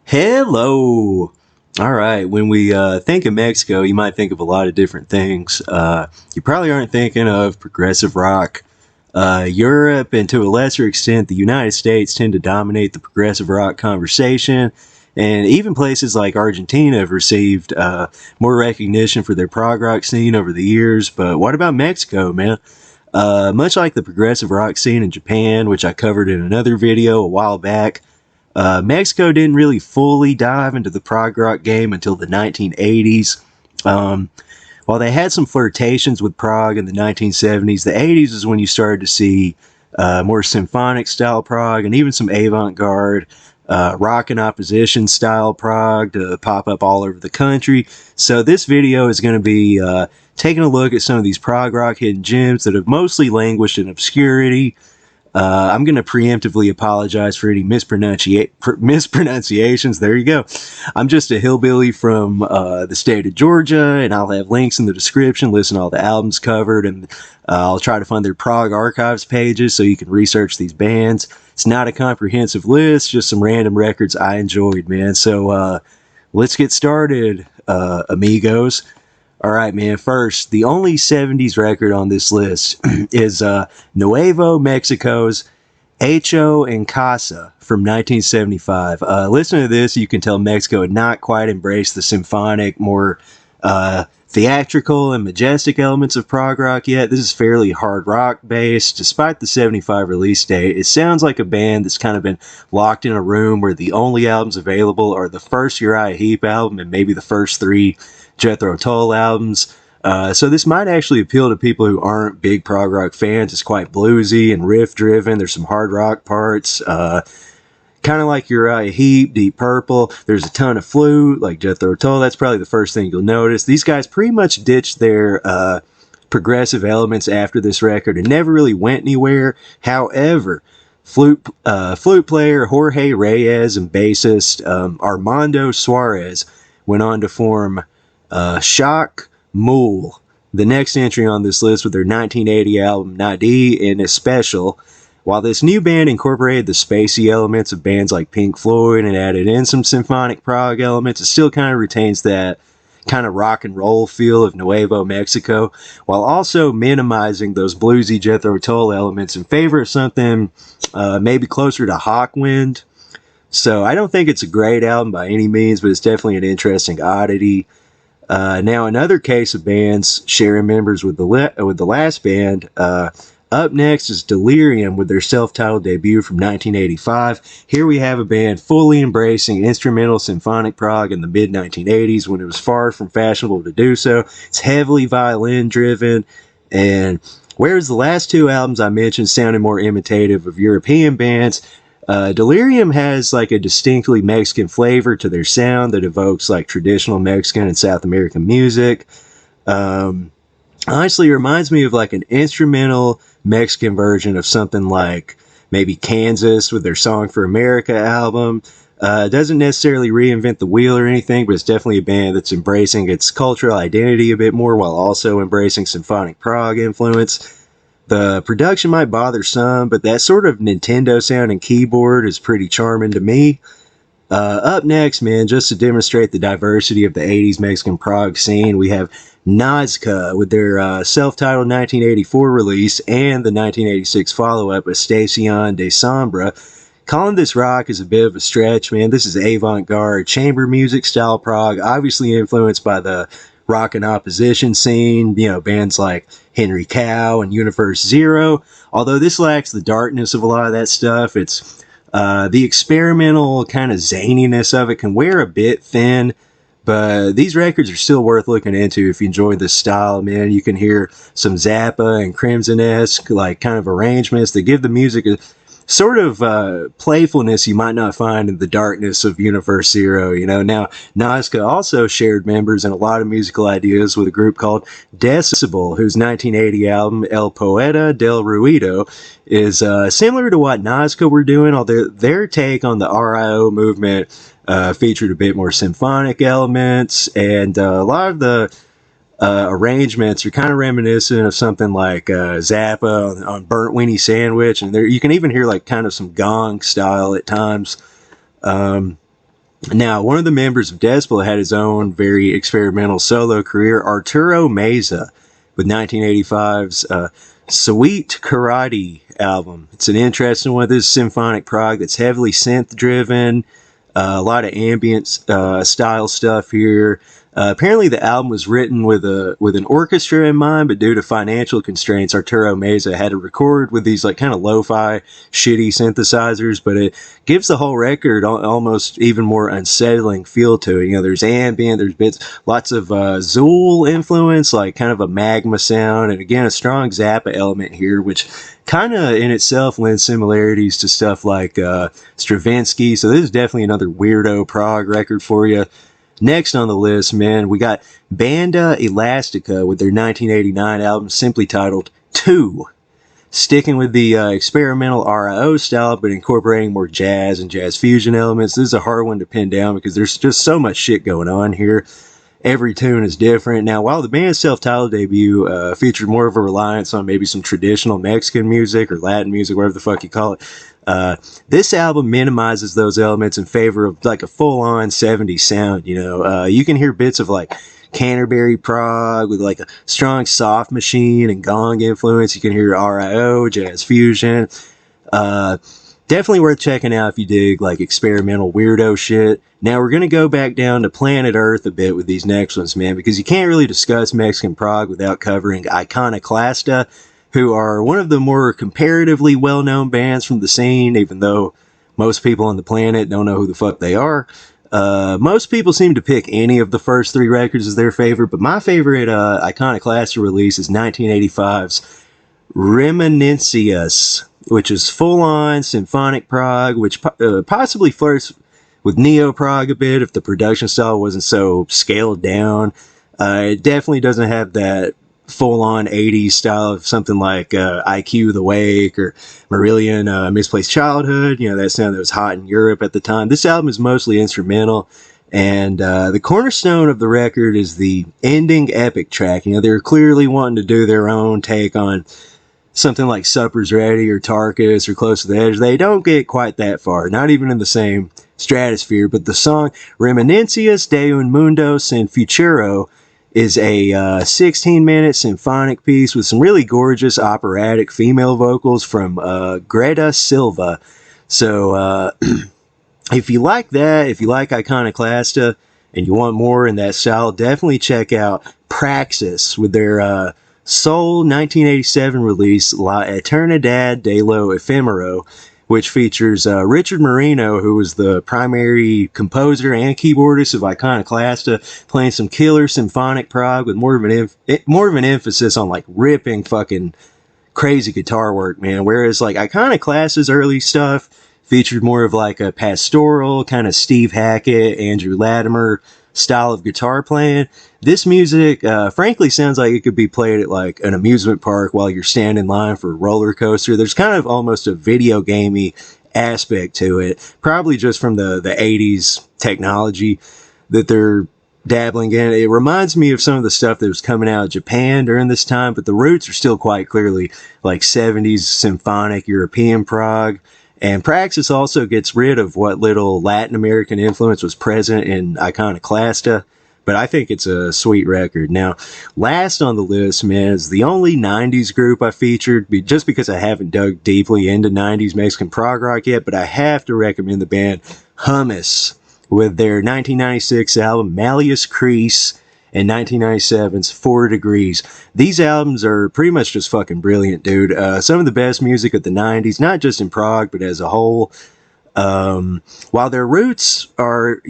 Hello. All right. When we think of Mexico, you might think of a lot of different things. You probably aren't thinking of progressive rock. Europe and to a lesser extent, the United States tend to dominate the progressive rock conversation. And even places like Argentina have received more recognition for their prog rock scene over the years. But what about Mexico, man? Much like the progressive rock scene in Japan, which I covered in another video a while back, Mexico didn't really fully dive into the prog rock game until the 1980s. While they had some flirtations with prog in the 1970s, the 80s is when you started to see more symphonic style prog and even some avant-garde rock and opposition style prog to pop up all over the country. So this video is going to be taking a look at some of these prog rock hidden gems that have mostly languished in obscurity. I'm going to preemptively apologize for any mispronunciations. There you go. I'm just a hillbilly from the state of Georgia, and I'll have links in the description, listen to all the albums covered, and I'll try to find their prog archives pages so you can research these bands. It's not a comprehensive list, just some random records I enjoyed, man. So let's get started, amigos. All right, man. First, the only 70s record on this list is Nuevo Mexico's Hecho and Casa from 1975. Listening to this, you can tell Mexico had not quite embraced the symphonic, more theatrical and majestic elements of prog rock yet. This is fairly hard rock based. Despite the 75 release date, it sounds like a band that's kind of been locked in a room where the only albums available are the first Uriah Heep album and maybe the first three Jethro Tull albums. So this might actually appeal to people who aren't big prog rock fans. It's quite bluesy and riff driven. There's some hard rock parts. Kind of like Uriah Heep, Deep Purple. There's a ton of flute, like Jethro Tull. That's probably the first thing you'll notice. These guys pretty much ditched their progressive elements after this record and never really went anywhere. However, flute player Jorge Reyes and bassist Armando Suarez went on to form Chac, Mool, the next entry on this list with their 1980 album Nadie and Especial. While this new band incorporated the spacey elements of bands like Pink Floyd and added in some symphonic prog elements, it still kind of retains that kind of rock and roll feel of Nuevo Mexico, while also minimizing those bluesy Jethro Tull elements in favor of something maybe closer to Hawkwind. So I don't think it's a great album by any means, but it's definitely an interesting oddity. Now, another case of bands sharing members with the last band. Up next is Delirium with their self-titled debut from 1985. Here we have a band fully embracing instrumental symphonic prog in the mid-1980s when it was far from fashionable to do so. It's heavily violin-driven, and whereas the last two albums I mentioned sounded more imitative of European bands, Delirium has like a distinctly Mexican flavor to their sound that evokes like traditional Mexican and South American music. Honestly, it reminds me of like an instrumental Mexican version of something like maybe Kansas with their Song for America album. Doesn't necessarily reinvent the wheel or anything, but it's definitely a band that's embracing its cultural identity a bit more while also embracing symphonic prog influence. The production might bother some, but that sort of Nintendo sounding keyboard is pretty charming to me. Up next, man, just to demonstrate the diversity of the 80s Mexican prog scene, we have Nazca with their self-titled 1984 release and the 1986 follow-up, Estacion de Sombra. Calling this rock is a bit of a stretch, man. This is avant-garde chamber music style prog, obviously influenced by the rock and opposition scene, you know, bands like Henry Cow and Universe Zero. Although this lacks the darkness of a lot of that stuff, it's the experimental kind of zaniness of it can wear a bit thin, but these records are still worth looking into if you enjoy this style, man. You can hear some Zappa and Crimson-esque like kind of arrangements that give the music a sort of playfulness you might not find in the darkness of Universe Zero, you know. Now, Nazca also shared members in a lot of musical ideas with a group called Decibel, whose 1980 album El Poeta del Ruido is similar to what Nazca were doing, although their take on the RIO movement featured a bit more symphonic elements, and a lot of the arrangements are kind of reminiscent of something like Zappa on Burnt Weenie Sandwich, and there you can even hear like kind of some gong style at times. Now, one of the members of Decibel had his own very experimental solo career, Arturo Meza, with 1985's Sweet Koradi album. It's an interesting one. This is symphonic prog that's heavily synth-driven, a lot of ambient style stuff here. Apparently, the album was written with an orchestra in mind, but due to financial constraints, Arturo Meza had to record with these like kind of lo-fi, shitty synthesizers. But it gives the whole record almost even more unsettling feel to it. You know, there's ambient, there's bits, lots of Zool influence, like kind of a magma sound, and again a strong Zappa element here, which kind of in itself lends similarities to stuff like Stravinsky. So this is definitely another weirdo prog record for you. Next on the list, man, we got Banda Elastica with their 1989 album simply titled 2. Sticking with the experimental RIO style, but incorporating more jazz and jazz fusion elements. This is a hard one to pin down because there's just so much shit going on here. Every tune is different. Now, while the band's self-titled debut featured more of a reliance on maybe some traditional Mexican music or Latin music, whatever the fuck you call it, this album minimizes those elements in favor of like a full-on 70s sound. You know, you can hear bits of like Canterbury prog with like a strong soft machine and gong influence. You can hear RIO, jazz fusion. Definitely worth checking out if you dig like experimental weirdo shit. Now we're going to go back down to planet Earth a bit with these next ones, man, because you can't really discuss Mexican prog without covering Iconoclasta, who are one of the more comparatively well-known bands from the scene, even though most people on the planet don't know who the fuck they are. Most people seem to pick any of the first 3 records as their favorite, but my favorite Iconoclasta release is 1985's Reminiscencias, which is full-on symphonic prog, which possibly flirts with neo-prog a bit if the production style wasn't so scaled down. It definitely doesn't have that full-on 80s style of something like IQ The Wake or Marillion Misplaced Childhood, you know, that sound that was hot in Europe at the time. This album is mostly instrumental, and the cornerstone of the record is the ending epic track. You know, they're clearly wanting to do their own take on something like Supper's Ready or Tarkus or Close to the Edge. They don't get quite that far, not even in the same stratosphere, but the song Reminiscencias de un Mundo sin Futuro is a 16-minute symphonic piece with some really gorgeous operatic female vocals from Greta Silva. So if you like that, if you like Iconoclasta and you want more in that style, definitely check out Praxis with their Soul 1987 release La Eternidad de lo Efimero, which features Richard Marino, who was the primary composer and keyboardist of Iconoclasta, playing some killer symphonic prog with more of an emphasis on like ripping fucking crazy guitar work, man. Whereas like Iconoclasta's early stuff featured more of like a pastoral kind of Steve Hackett, Andrew Latimer style of guitar playing. This music, frankly, sounds like it could be played at like an amusement park while you're standing in line for a roller coaster. There's kind of almost a video gamey aspect to it, probably just from the 80s technology that they're dabbling in. It reminds me of some of the stuff that was coming out of Japan during this time, but the roots are still quite clearly like 70s symphonic European prog. And Praxis also gets rid of what little Latin American influence was present in Iconoclasta, but I think it's a sweet record. Now, last on the list, man, is the only 90s group I featured, just because I haven't dug deeply into 90s Mexican prog rock yet, but I have to recommend the band Humus with their 1996 album Malleus Crease and 1997's 4 Degrees. These albums are pretty much just fucking brilliant, dude. Some of the best music of the 90s, not just in prog, but as a whole. While their roots are,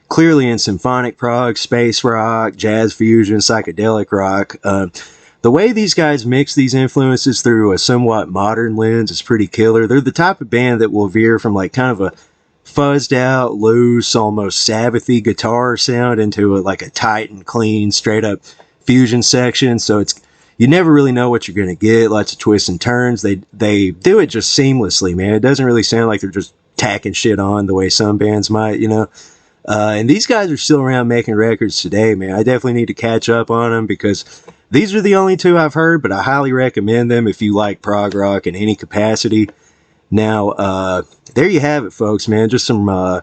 clearly in symphonic prog, space rock, jazz fusion, psychedelic rock. The way these guys mix these influences through a somewhat modern lens is pretty killer. They're the type of band that will veer from like kind of a fuzzed out, loose, almost Sabbathy guitar sound into like a tight and clean, straight up fusion section. So you never really know what you're going to get. Lots of twists and turns. They do it just seamlessly, man. It doesn't really sound like they're just tacking shit on the way some bands might, and these guys are still around making records today, man. I definitely need to catch up on them because these are the only 2 I've heard, but I highly recommend them if you like prog rock in any capacity. Now, there you have it, folks, man. Just some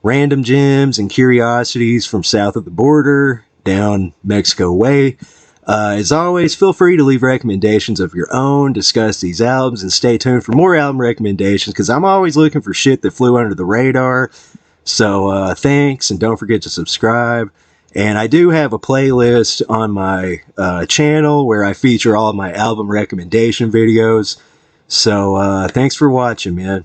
random gems and curiosities from south of the border, down Mexico way. As always, feel free to leave recommendations of your own, discuss these albums, and stay tuned for more album recommendations, because I'm always looking for shit that flew under the radar. So thanks, and don't forget to subscribe. And I do have a playlist on my channel where I feature all of my album recommendation videos. So thanks for watching, man.